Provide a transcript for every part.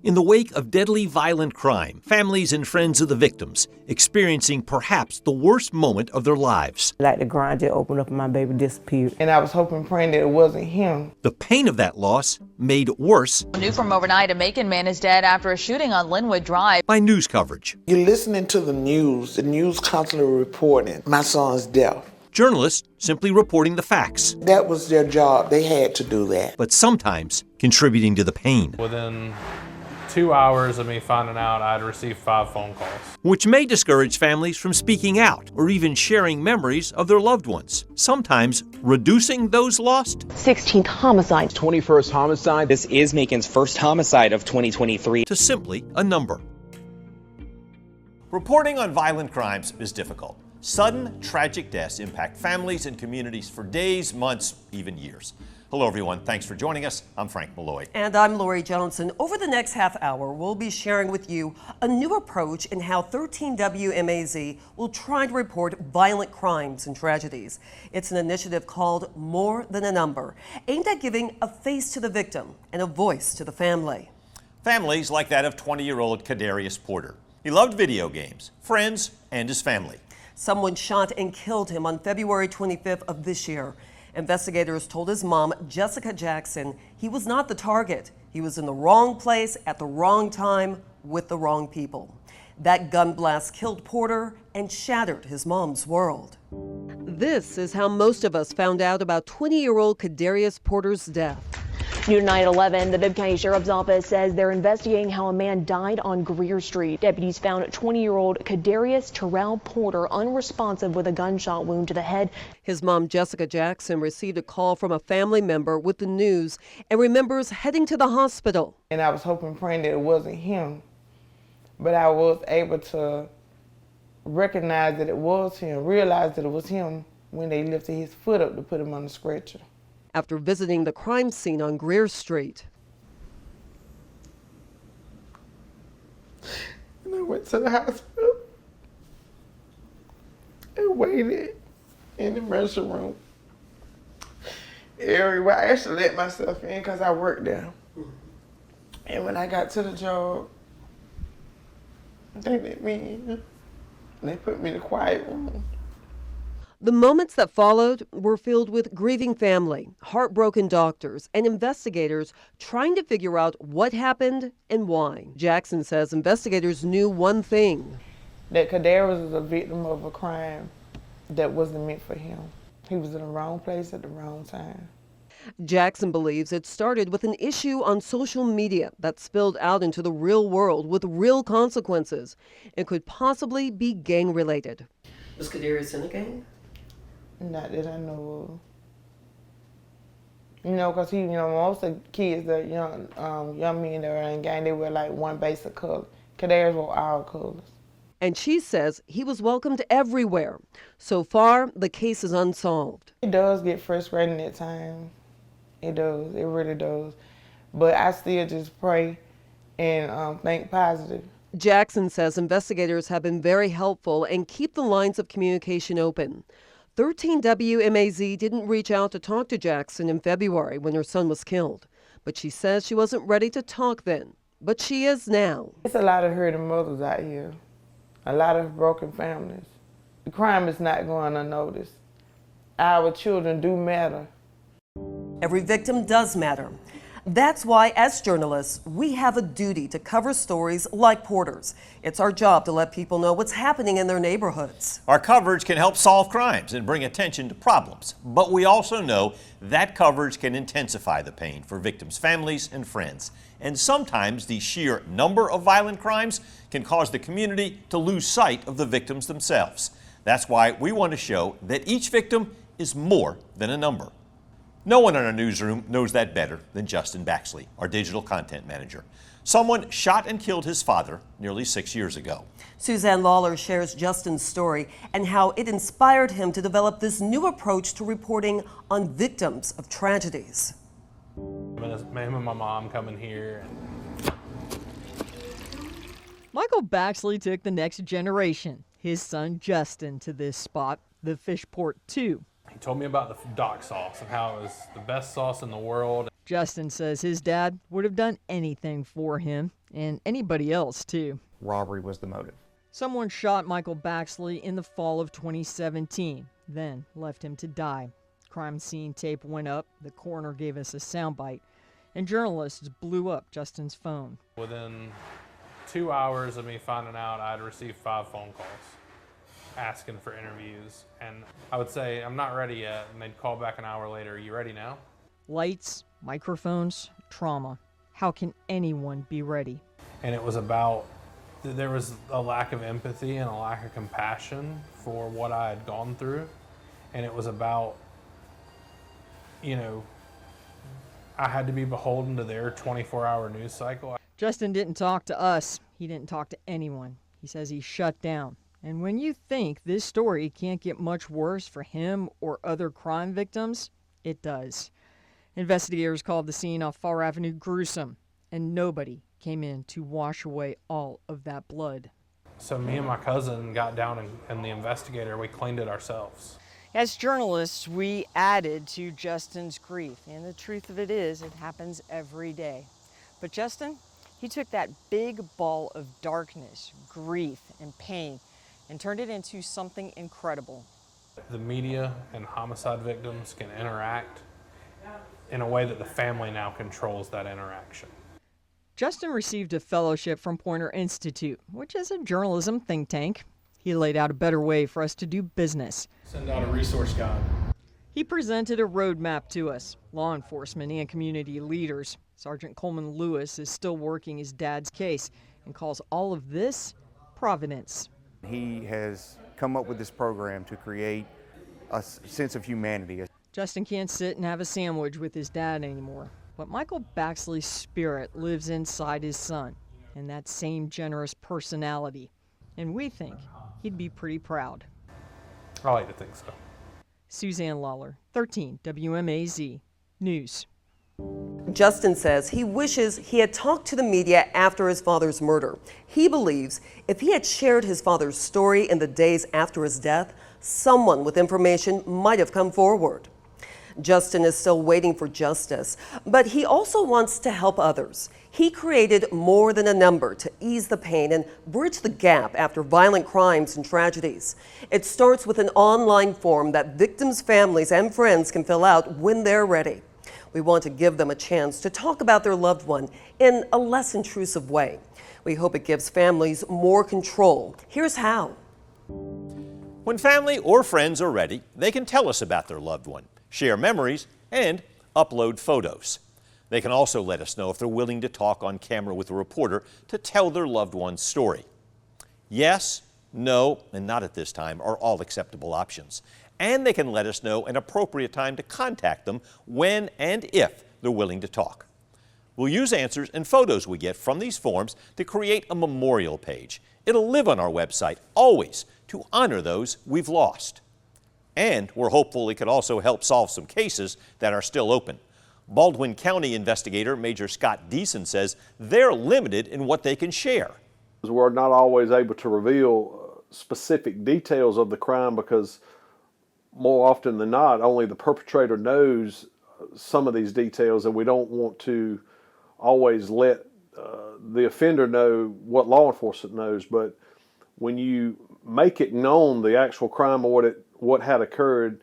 In the wake of deadly violent crime, families and friends of the victims experiencing perhaps the worst moment of their lives. Like the ground just opened up and my baby disappeared. And I was hoping, praying that it wasn't him. The pain of that loss made worse. New from overnight, a Macon man is dead after a shooting on Linwood Drive. By news coverage. You're listening to the news constantly reporting my son's death. Journalists simply reporting the facts. That was their job. They had to do that. But sometimes contributing to the pain. Within 2 hours of me finding out, I'd received 5 phone calls. Which may discourage families from speaking out or even sharing memories of their loved ones. Sometimes reducing those lost. 16th homicide. 21st homicide. This is Macon's first homicide of 2023. To simply a number. Reporting on violent crimes is difficult. Sudden, tragic deaths impact families and communities for days, months, even years. Hello, everyone. Thanks for joining us. I'm Frank Malloy. And I'm Lori Johnson. Over the next half hour, we'll be sharing with you a new approach in how 13WMAZ will try to report violent crimes and tragedies. It's an initiative called More Than a Number, aimed at giving a face to the victim and a voice to the family. Families like that of 20-year-old Cadarius Porter. He loved video games, friends, and his family. Someone shot and killed him on February 25th of this year. Investigators told his mom, Jessica Jackson, he was not the target. He was in the wrong place at the wrong time with the wrong people. That gun blast killed Porter and shattered his mom's world. This is how most of us found out about 20-year-old Cadarius Porter's death. New tonight at 11, the Bibb County Sheriff's Office says they're investigating how a man died on Greer Street. Deputies found 20-year-old Cadarius Terrell Porter unresponsive with a gunshot wound to the head. His mom, Jessica Jackson, received a call from a family member with the news and remembers heading to the hospital. And I was hoping, praying that it wasn't him. But I was able to recognize that it was him, realize that it was him when they lifted his foot up to put him on the stretcher. After visiting the crime scene on Greer Street. And I went to the hospital and waited in the emergency room. Everywhere. I actually let myself in because I worked there. And when I got to the job, they let me in. They put me in a quiet room. The moments that followed were filled with grieving family, heartbroken doctors, and investigators trying to figure out what happened and why. Jackson says investigators knew one thing. That Cadarius was a victim of a crime that wasn't meant for him. He was in the wrong place at the wrong time. Jackson believes it started with an issue on social media that spilled out into the real world with real consequences and could possibly be gang-related. Was Cadarius in a gang? Not that I know of. Because most of the kids, the young men that were in gang, they wear like one basic color. Cadarius wore all colors. And she says he was welcomed everywhere. So far, the case is unsolved. It does get frustrating at times. It does. It really does. But I still just pray and think positive. Jackson says investigators have been very helpful and keep the lines of communication open. 13WMAZ didn't reach out to talk to Jackson in February when her son was killed, but she says she wasn't ready to talk then, but she is now. It's a lot of hurting mothers out here, a lot of broken families. The crime is not going unnoticed. Our children do matter. Every victim does matter. That's why, as journalists, we have a duty to cover stories like Porter's. It's our job to let people know what's happening in their neighborhoods. Our coverage can help solve crimes and bring attention to problems, but we also know that coverage can intensify the pain for victims' families and friends. And sometimes the sheer number of violent crimes can cause the community to lose sight of the victims themselves. That's why we want to show that each victim is more than a number. No one in our newsroom knows that better than Justin Baxley, our digital content manager. Someone shot and killed his father nearly 6 years ago. Suzanne Lawler shares Justin's story and how it inspired him to develop this new approach to reporting on victims of tragedies. Me and my mom coming here. Michael Baxley took the next generation, his son Justin, to this spot. the fish port too. He told me about the dock sauce and how it was the best sauce in the world. Justin says his dad would have done anything for him, and anybody else too. Robbery was the motive. Someone shot Michael Baxley in the fall of 2017, then left him to die. Crime scene tape went up, the coroner gave us a soundbite, and journalists blew up Justin's phone. Within 2 hours of me finding out, I'd received 5 phone calls asking for interviews. And I would say, I'm not ready yet. And they'd call back an hour later, are you ready now? Lights, microphones, trauma. How can anyone be ready? And it was about, there was a lack of empathy and a lack of compassion for what I had gone through. And it was about, you know, I had to be beholden to their 24-hour news cycle. Justin didn't talk to us. He didn't talk to anyone. He says he shut down. And when you think this story can't get much worse for him or other crime victims, it does. Investigators called the scene off Far Avenue gruesome, and nobody came in to wash away all of that blood. So me and my cousin got down and the investigator, we cleaned it ourselves. As journalists, we added to Justin's grief, and the truth of it is, it happens every day. But Justin, he took that big ball of darkness, grief, and pain, and turned it into something incredible. The media and homicide victims can interact in a way that the family now controls that interaction. Justin received a fellowship from Poynter Institute, which is a journalism think tank. He laid out a better way for us to do business. Send out a resource guide. He presented a roadmap to us, law enforcement and community leaders. Sergeant Coleman Lewis is still working his dad's case and calls all of this providence. He has come up with this program to create a sense of humanity. Justin can't sit and have a sandwich with his dad anymore, but Michael Baxley's spirit lives inside his son, and that same generous personality. And we think he'd be pretty proud. I like to think so. Suzanne Lawler, 13 WMAZ News. Justin says he wishes he had talked to the media after his father's murder. He believes if he had shared his father's story in the days after his death, someone with information might have come forward. Justin is still waiting for justice, but he also wants to help others. He created More Than a Number to ease the pain and bridge the gap after violent crimes and tragedies. It starts with an online form that victims' families and friends can fill out when they're ready. We want to give them a chance to talk about their loved one in a less intrusive way. We hope it gives families more control. Here's how. When family or friends are ready, they can tell us about their loved one, share memories, and upload photos. They can also let us know if they're willing to talk on camera with a reporter to tell their loved one's story. Yes, no, and not at this time are all acceptable options. And they can let us know an appropriate time to contact them when and if they're willing to talk. We'll use answers and photos we get from these forms to create a memorial page. It'll live on our website, always, to honor those we've lost. And we're hopeful it could also help solve some cases that are still open. Baldwin County investigator Major Scott Deason says they're limited in what they can share. We're not always able to reveal specific details of the crime because more often than not, only the perpetrator knows some of these details, and we don't want to always let the offender know what law enforcement knows. But when you make it known the actual crime or what had occurred,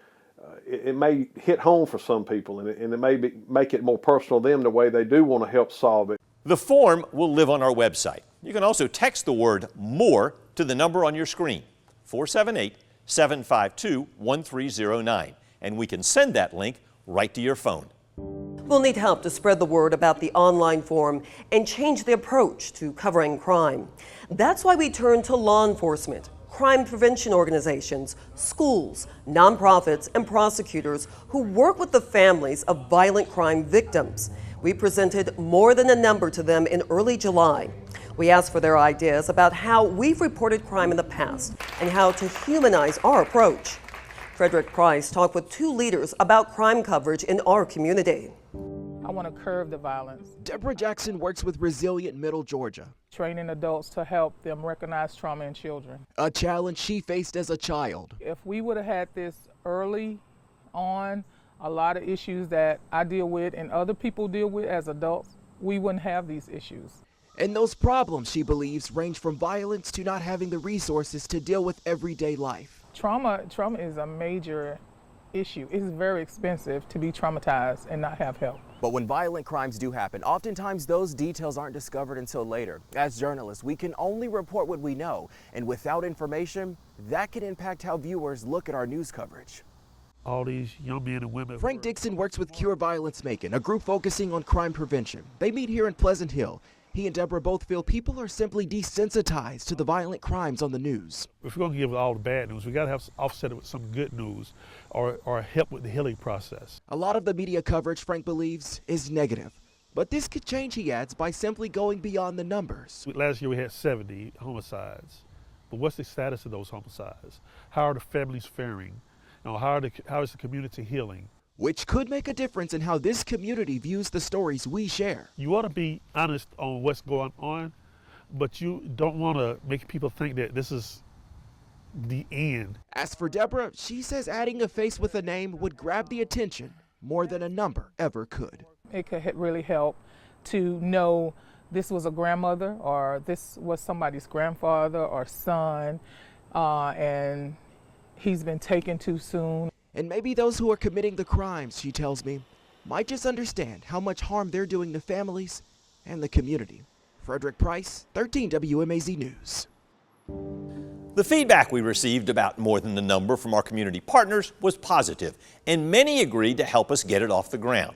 it may hit home for some people, and it may make it more personal to them the way they do want to help solve it. The form will live on our website. You can also text the word MORE to the number on your screen, 478-752-1309, and we can send that link right to your phone. We'll need help to spread the word about the online form and change the approach to covering crime. That's why we turn to law enforcement, crime prevention organizations, schools, nonprofits, and prosecutors who work with the families of violent crime victims. We presented More Than a Number to them in early July. We asked for their ideas about how we've reported crime in the past and how to humanize our approach. Frederick Price talked with two leaders about crime coverage in our community. I want to curb the violence. Deborah Jackson works with Resilient Middle Georgia, Training adults to help them recognize trauma in children. a challenge she faced as a child. If we would have had this early on, a lot of issues that I deal with and other people deal with as adults, we wouldn't have these issues. And those problems, she believes, range from violence to not having the resources to deal with everyday life. Trauma is a major issue. It's very expensive to be traumatized and not have help. But when violent crimes do happen, oftentimes those details aren't discovered until later. As journalists, we can only report what we know, and without information, that can impact how viewers look at our news coverage. All these young men and women. Frank Dixon works with Cure Violence Macon, a group focusing on crime prevention. They meet here in Pleasant Hill. He and Deborah both feel people are simply desensitized to the violent crimes on the news. If we're going to give all the bad news, we got to have offset it with some good news or help with the healing process. A lot of the media coverage, Frank believes, is negative. But this could change, he adds, by simply going beyond the numbers. Last year we had 70 homicides. But what's the status of those homicides? How are the families faring? You know, how is the community healing? Which could make a difference in how this community views the stories we share. You ought to be honest on what's going on, but you don't want to make people think that this is the end. As for Deborah, she says adding a face with a name would grab the attention more than a number ever could. It could really help to know this was a grandmother or this was somebody's grandfather or son, and he's been taken too soon. And maybe those who are committing the crimes, she tells me, might just understand how much harm they're doing to families and the community. Frederick Price, 13 WMAZ News. The feedback we received about More Than the Number from our community partners was positive, and many agreed to help us get it off the ground.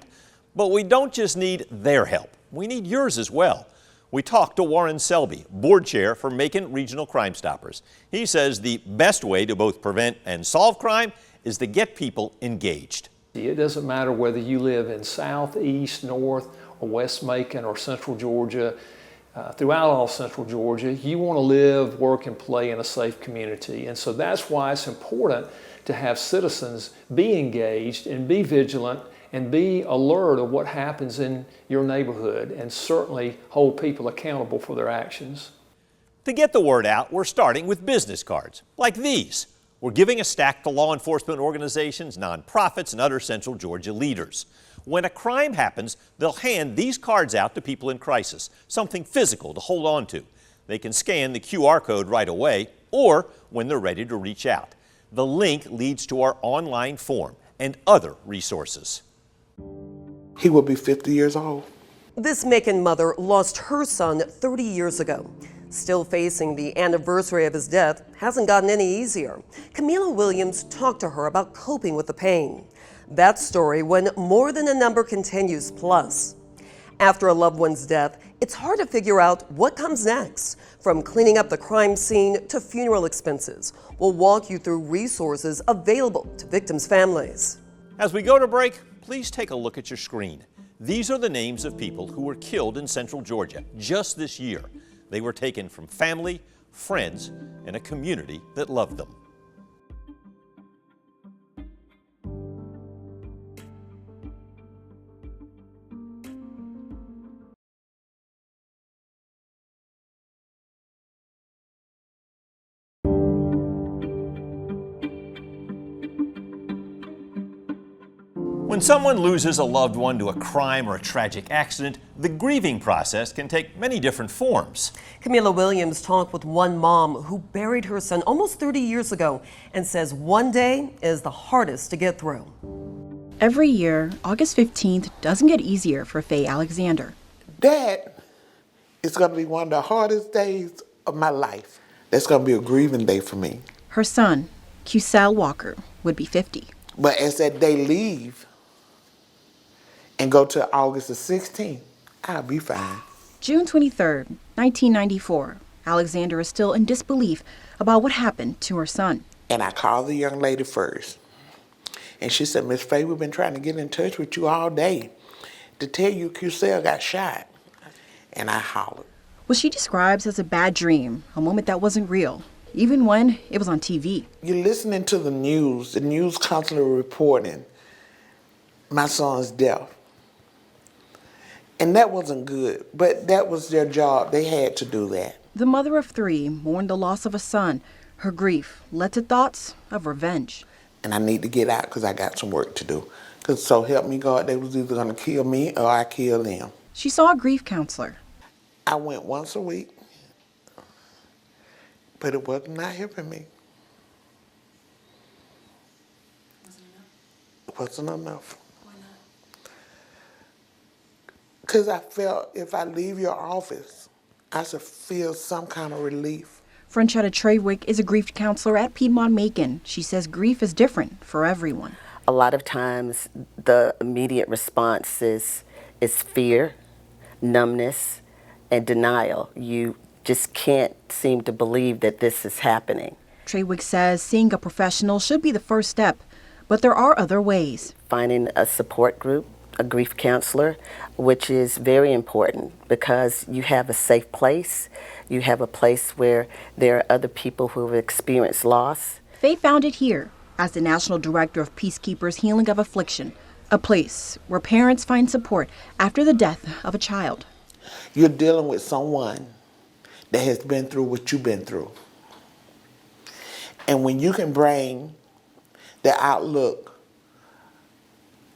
But we don't just need their help, we need yours as well. We talked to Warren Selby, board chair for Macon Regional Crime Stoppers. He says the best way to both prevent and solve crime is to get people engaged. It doesn't matter whether you live in South, East, North, or West Macon or Central Georgia. Throughout all Central Georgia, you want to live, work, and play in a safe community. And so that's why it's important to have citizens be engaged and be vigilant and be alert of what happens in your neighborhood, and certainly hold people accountable for their actions. To get the word out, we're starting with business cards, like these. We're giving a stack to law enforcement organizations, nonprofits, and other Central Georgia leaders. When a crime happens, they'll hand these cards out to people in crisis, something physical to hold on to. They can scan the QR code right away or when they're ready to reach out. The link leads to our online form and other resources. He will be 50 years old. This Macon mother lost her son 30 years ago. Still facing the anniversary of his death hasn't gotten any easier. Camila Williams talked to her about coping with the pain. That story when More Than a Number continues. Plus, after a loved one's death, it's hard to figure out what comes next. From cleaning up the crime scene to funeral expenses, we'll walk you through resources available to victims' families. As we go to break, please take a look at your screen. These are the names of people who were killed in Central Georgia just this year. They were taken from family, friends, and a community that loved them. When someone loses a loved one to a crime or a tragic accident, the grieving process can take many different forms. Camila Williams talked with one mom who buried her son almost 30 years ago and says one day is the hardest to get through. Every year, August 15th doesn't get easier for Faye Alexander. That is going to be one of the hardest days of my life. That's going to be a grieving day for me. Her son, Cusal Walker, would be 50. But as that day leave and go to August the 16th, I'll be fine. June 23rd, 1994, Alexander is still in disbelief about what happened to her son. And I called the young lady first. And she said, Miss Faye, we've been trying to get in touch with you all day to tell you Cusal got shot. And I hollered. What she describes as a bad dream, a moment that wasn't real, even when it was on TV. You're listening to the news constantly reporting my son's death. And that wasn't good, but that was their job. They had to do that. The mother of 3 mourned the loss of a son. Her grief led to thoughts of revenge. And I need to get out because I got some work to do. Because so help me God, they was either going to kill me or I kill them. She saw a grief counselor. I went once a week, but it was not helping me. It wasn't enough. Why not? Because I felt if I leave your office, I should feel some kind of relief. Franchetta Trawick is a grief counselor at Piedmont Macon. She says grief is different for everyone. A lot of times the immediate response is fear, numbness, and denial. You just can't seem to believe that this is happening. Trawick says seeing a professional should be the first step, but there are other ways. Finding a support group, a grief counselor, which is very important because you have a safe place. You have a place where there are other people who have experienced loss. Faye found it here as the National Director of Peacekeepers Healing of Affliction, a place where parents find support after the death of a child. You're dealing with someone that has been through what you've been through. And when you can bring the outlook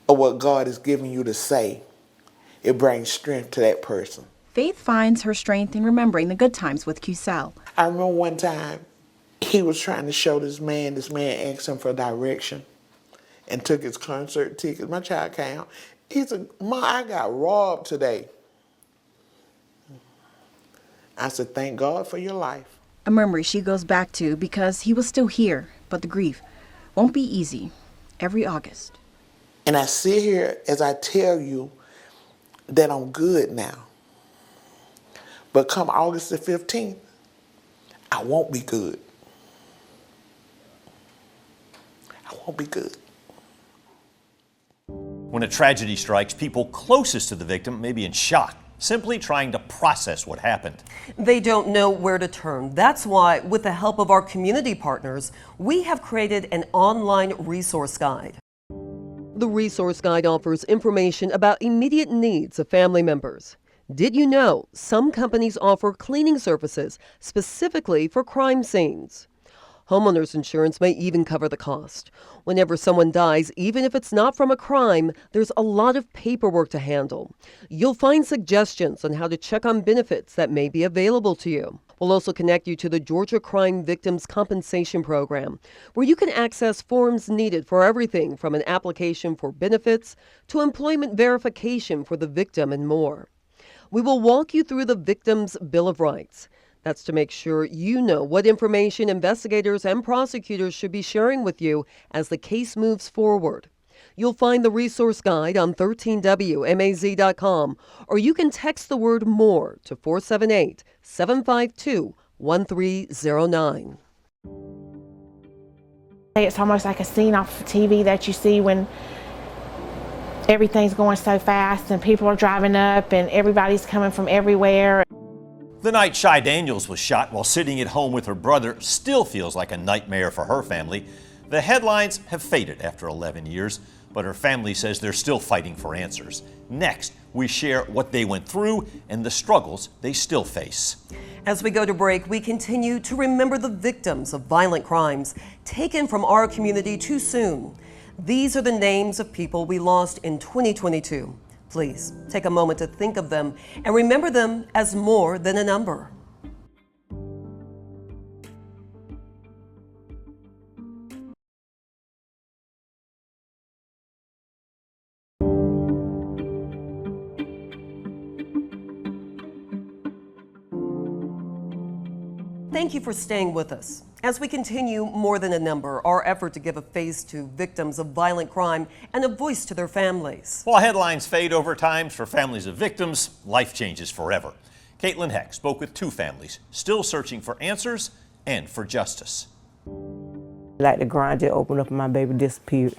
of what God is giving you to say, it brings strength to that person. Faith finds her strength in remembering the good times with QCell. I remember one time he was trying to show this man asked him for direction and took his concert ticket. My child came out. He said, "Ma, I got robbed today." I said, "Thank God for your life." A memory she goes back to because he was still here, but the grief won't be easy every August. And I sit here as I tell you that I'm good now. But come August the 15th, I won't be good. I won't be good. When a tragedy strikes, people closest to the victim may be in shock, simply trying to process what happened. They don't know where to turn. That's why, with the help of our community partners, we have created an online resource guide. The resource guide offers information about immediate needs of family members. Did you know some companies offer cleaning services specifically for crime scenes? Homeowners insurance may even cover the cost. Whenever someone dies, even if it's not from a crime, there's a lot of paperwork to handle. You'll find suggestions on how to check on benefits that may be available to you. We'll also connect you to the Georgia Crime Victims Compensation Program, where you can access forms needed for everything from an application for benefits to employment verification for the victim and more. We will walk you through the Victim's Bill of Rights. That's to make sure you know what information investigators and prosecutors should be sharing with you as the case moves forward. You'll find the resource guide on 13WMAZ.com, or you can text the word MORE to 478-752-1309. It's almost like a scene off of TV that you see when everything's going so fast and people are driving up and everybody's coming from everywhere. The night Shy Daniels was shot while sitting at home with her brother still feels like a nightmare for her family. The headlines have faded after 11 years, but her family says they're still fighting for answers. Next, we share what they went through and the struggles they still face. As we go to break, we continue to remember the victims of violent crimes taken from our community too soon. These are the names of people we lost in 2022. Please take a moment to think of them and remember them as more than a number. Thank you for staying with us. As we continue More Than a Number, our effort to give a face to victims of violent crime and a voice to their families. While headlines fade over time for families of victims, life changes forever. Caitlin Heck spoke with 2 families still searching for answers and for justice. Like the ground just opened up and my baby disappeared.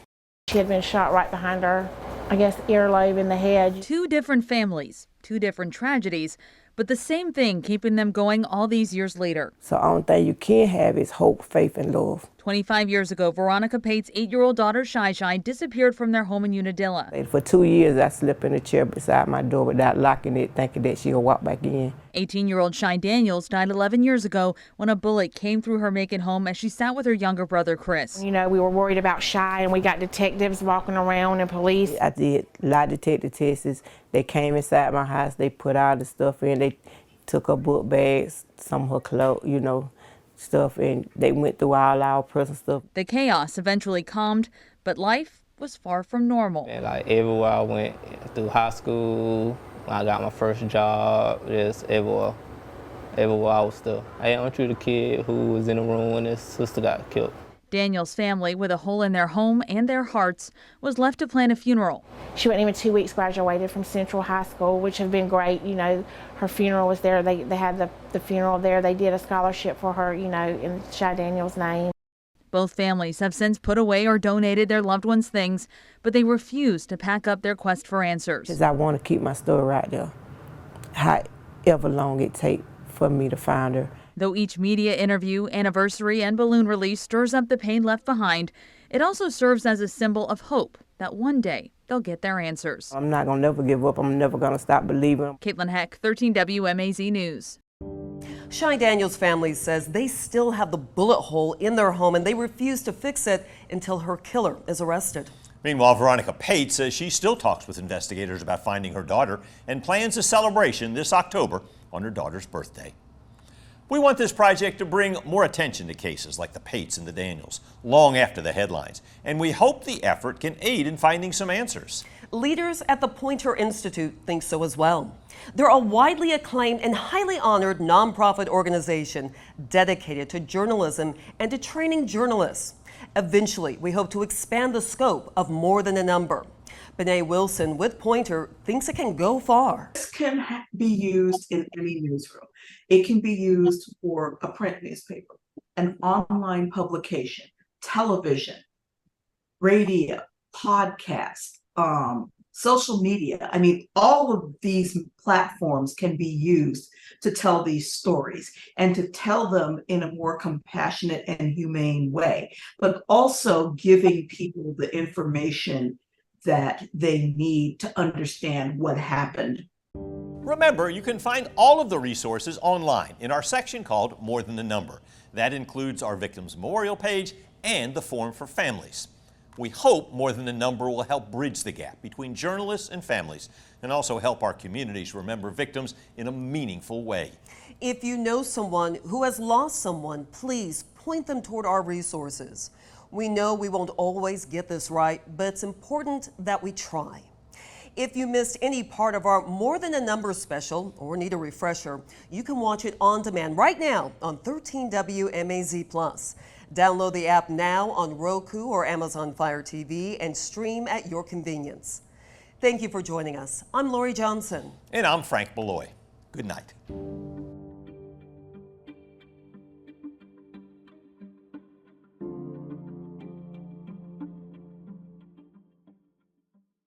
She had been shot right behind her, I guess, earlobe in the head. 2 different families, 2 different tragedies, but the same thing keeping them going all these years later. So the only thing you can have is hope, faith, and love. 25 years ago, Veronica Pate's 8-year-old daughter Shai Shai disappeared from their home in Unadilla. For 2 years, I slept in a chair beside my door without locking it, thinking that she'll walk back in. 18-year-old Shai Daniels died 11 years ago when a bullet came through her Macon home as she sat with her younger brother, Chris. You know, we were worried about Shai, and we got detectives walking around and police. I did lie detector tests. They came inside my house. They put all the stuff in. They took her book bags, some of her clothes, stuff, and they went through all our personal stuff. The chaos eventually calmed, but life was far from normal. And like everywhere I went through high school, when I got my first job, just everywhere I was still. I am the kid who was in the room when his sister got killed. Daniel's family, with a hole in their home and their hearts, was left to plan a funeral. She wasn't even 2 weeks graduated from Central High School, which have been great. Her funeral was there. They had the funeral there. They did a scholarship for her, in Shai Daniels' name. Both families have since put away or donated their loved ones' things, but they refuse to pack up their quest for answers. Because I want to keep my story right there, however long it takes for me to find her. Though each media interview, anniversary, and balloon release stirs up the pain left behind, it also serves as a symbol of hope that one day they'll get their answers. I'm not going to never give up. I'm never going to stop believing. Caitlin Heck, 13 WMAZ News. Shai Daniels' family says they still have the bullet hole in their home and they refuse to fix it until her killer is arrested. Meanwhile, Veronica Pate says she still talks with investigators about finding her daughter and plans a celebration this October on her daughter's birthday. We want this project to bring more attention to cases like the Pates and the Daniels long after the headlines, and we hope the effort can aid in finding some answers. Leaders at the Poynter Institute think so as well. They're a widely acclaimed and highly honored nonprofit organization dedicated to journalism and to training journalists. Eventually, we hope to expand the scope of More Than a Number. Bené Wilson with Poynter thinks it can go far. This can be used in any newsroom. It can be used for a print newspaper, an online publication, television, radio, podcast, social media. I mean, all of these platforms can be used to tell these stories and to tell them in a more compassionate and humane way, but also giving people the information that they need to understand what happened. Remember, you can find all of the resources online in our section called More Than a Number. That includes our Victims Memorial page and the Forum for Families. We hope More Than a Number will help bridge the gap between journalists and families and also help our communities remember victims in a meaningful way. If you know someone who has lost someone, please point them toward our resources. We know we won't always get this right, but it's important that we try. If you missed any part of our More Than a Number special or need a refresher, you can watch it on demand right now on 13 WMAZ+. Download the app now on Roku or Amazon Fire TV and stream at your convenience. Thank you for joining us. I'm Lori Johnson. And I'm Frank Beloy. Good night.